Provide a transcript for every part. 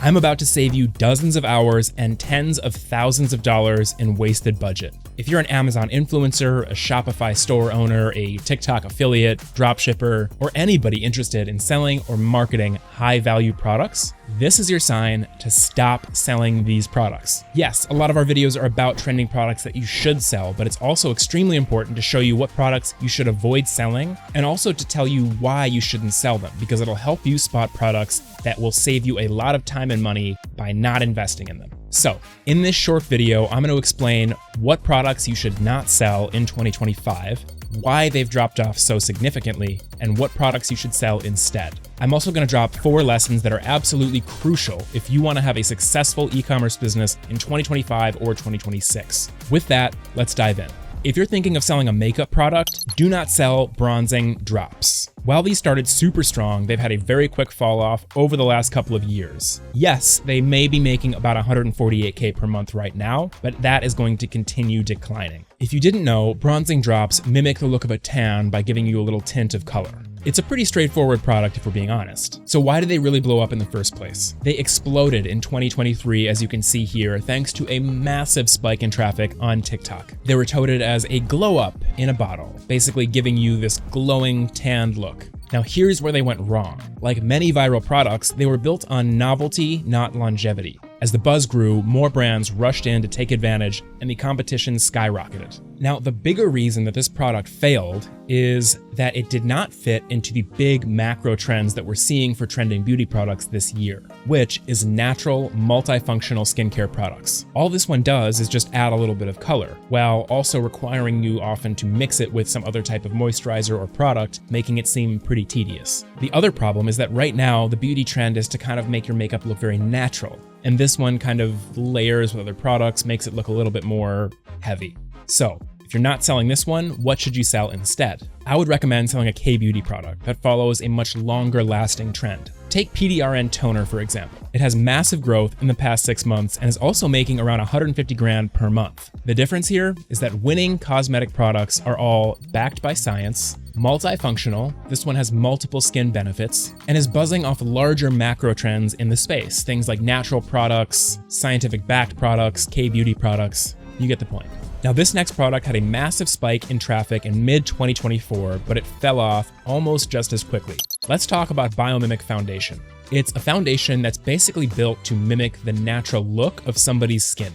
I'm about to save you dozens of hours and tens of thousands of dollars in wasted budget. If you're an Amazon influencer, a Shopify store owner, a TikTok affiliate, dropshipper, or anybody interested in selling or marketing high-value products, this is your sign to stop selling these products. Yes, a lot of our videos are about trending products that you should sell, but it's also extremely important to show you what products you should avoid selling and also to tell you why you shouldn't sell them, because it'll help you spot products that will save you a lot of time and money by not investing in them. So, in this short video, I'm going to explain what products you should not sell in 2025, why they've dropped off so significantly, and what products you should sell instead. I'm also going to drop 4 lessons that are absolutely crucial if you want to have a successful e-commerce business in 2025 or 2026. With that, let's dive in. If you're thinking of selling a makeup product, do not sell bronzing drops. While these started super strong, they've had a very quick fall off over the last couple of years. Yes, they may be making about $148K per month right now, but that is going to continue declining. If you didn't know, bronzing drops mimic the look of a tan by giving you a little tint of color. It's a pretty straightforward product if we're being honest. So why did they really blow up in the first place? They exploded in 2023, as you can see here, thanks to a massive spike in traffic on TikTok. They were touted as a glow up in a bottle, basically giving you this glowing tanned look. Now here's where they went wrong. Like many viral products, they were built on novelty, not longevity. As the buzz grew, more brands rushed in to take advantage and the competition skyrocketed. Now, the bigger reason that this product failed is that it did not fit into the big macro trends that we're seeing for trending beauty products this year, which is natural, multifunctional skincare products. All this one does is just add a little bit of color, while also requiring you often to mix it with some other type of moisturizer or product, making it seem pretty tedious. The other problem is that right now, the beauty trend is to kind of make your makeup look very natural. And this one kind of layers with other products, makes it look a little bit more heavy. So, if you're not selling this one, what should you sell instead? I would recommend selling a K-beauty product that follows a much longer lasting trend. Take PDRN Toner, for example. It has massive growth in the past 6 months and is also making around 150 grand per month. The difference here is that winning cosmetic products are all backed by science, multifunctional, this one has multiple skin benefits, and is buzzing off larger macro trends in the space. Things like natural products, scientific backed products, K-beauty products, you get the point. Now this next product had a massive spike in traffic in mid-2024, but it fell off almost just as quickly. Let's talk about Biomimic foundation. It's a foundation that's basically built to mimic the natural look of somebody's skin.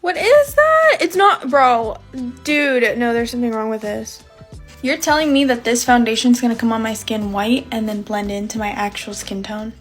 What is that? It's not, bro. Dude, no, there's something wrong with this. You're telling me that this foundation's gonna come on my skin white and then blend into my actual skin tone?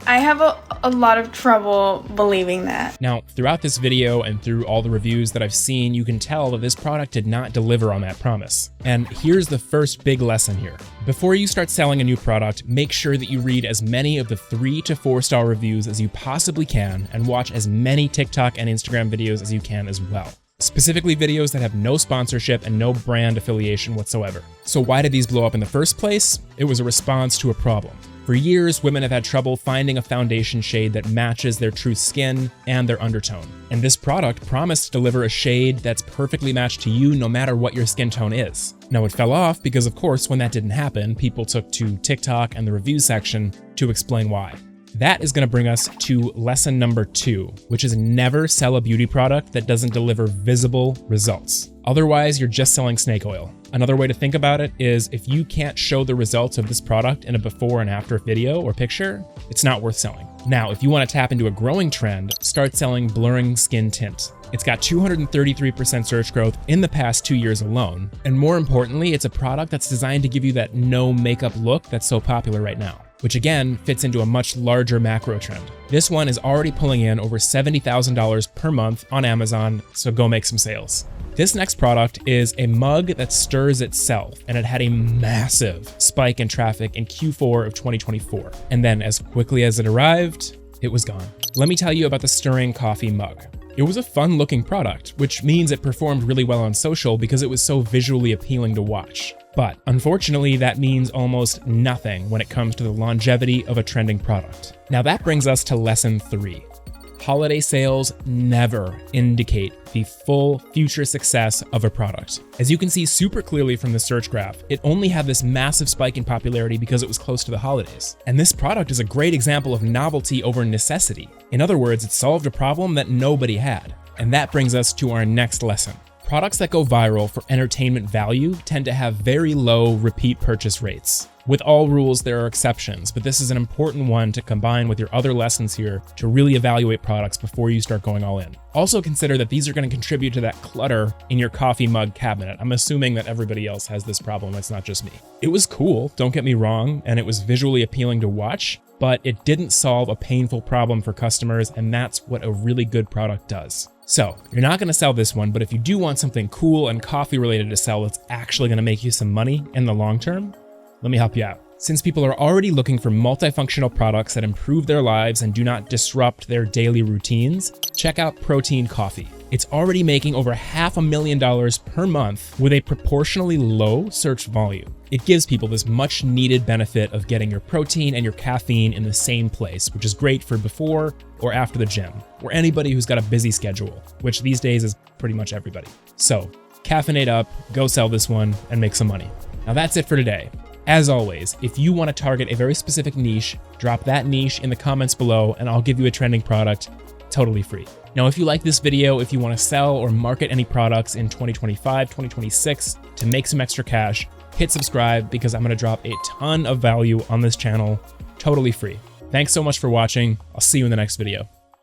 I have a lot of trouble believing that. Now, throughout this video and through all the reviews that I've seen, you can tell that this product did not deliver on that promise. And here's the first big lesson here. Before you start selling a new product, make sure that you read as many of the 3 to 4 star reviews as you possibly can and watch as many TikTok and Instagram videos as you can as well. Specifically videos that have no sponsorship and no brand affiliation whatsoever. So why did these blow up in the first place? It was a response to a problem. For years, women have had trouble finding a foundation shade that matches their true skin and their undertone. And this product promised to deliver a shade that's perfectly matched to you no matter what your skin tone is. Now it fell off because, of course, when that didn't happen, people took to TikTok and the review section to explain why. That is going to bring us to lesson number 2, which is never sell a beauty product that doesn't deliver visible results. Otherwise, you're just selling snake oil. Another way to think about it is if you can't show the results of this product in a before and after video or picture, it's not worth selling. Now, if you want to tap into a growing trend, start selling blurring skin tint. It's got 233% search growth in the past 2 years alone. And more importantly, it's a product that's designed to give you that no makeup look that's so popular right now, which again fits into a much larger macro trend. This one is already pulling in over $70,000 per month on Amazon, so go make some sales. This next product is a mug that stirs itself, and it had a massive spike in traffic in Q4 of 2024. And then as quickly as it arrived, it was gone. Let me tell you about the stirring coffee mug. It was a fun looking product, which means it performed really well on social because it was so visually appealing to watch. But unfortunately, that means almost nothing when it comes to the longevity of a trending product. Now that brings us to lesson 3. Holiday sales never indicate the full future success of a product. As you can see super clearly from the search graph, it only had this massive spike in popularity because it was close to the holidays. And this product is a great example of novelty over necessity. In other words, it solved a problem that nobody had. And that brings us to our next lesson. Products that go viral for entertainment value tend to have very low repeat purchase rates. With all rules, there are exceptions, but this is an important one to combine with your other lessons here to really evaluate products before you start going all in. Also consider that these are going to contribute to that clutter in your coffee mug cabinet. I'm assuming that everybody else has this problem, it's not just me. It was cool, don't get me wrong, and it was visually appealing to watch, but it didn't solve a painful problem for customers, and that's what a really good product does. So, you're not going to sell this one, but if you do want something cool and coffee related to sell that's actually going to make you some money in the long term, let me help you out. Since people are already looking for multifunctional products that improve their lives and do not disrupt their daily routines, check out Protein Coffee. It's already making over $500,000 per month with a proportionally low search volume. It gives people this much needed benefit of getting your protein and your caffeine in the same place, which is great for before or after the gym, or anybody who's got a busy schedule, which these days is pretty much everybody. So, caffeinate up, go sell this one, and make some money. Now that's it for today. As always, if you want to target a very specific niche, drop that niche in the comments below and I'll give you a trending product totally free. Now, if you like this video, if you want to sell or market any products in 2025, 2026 to make some extra cash, hit subscribe because I'm going to drop a ton of value on this channel totally free. Thanks so much for watching. I'll see you in the next video.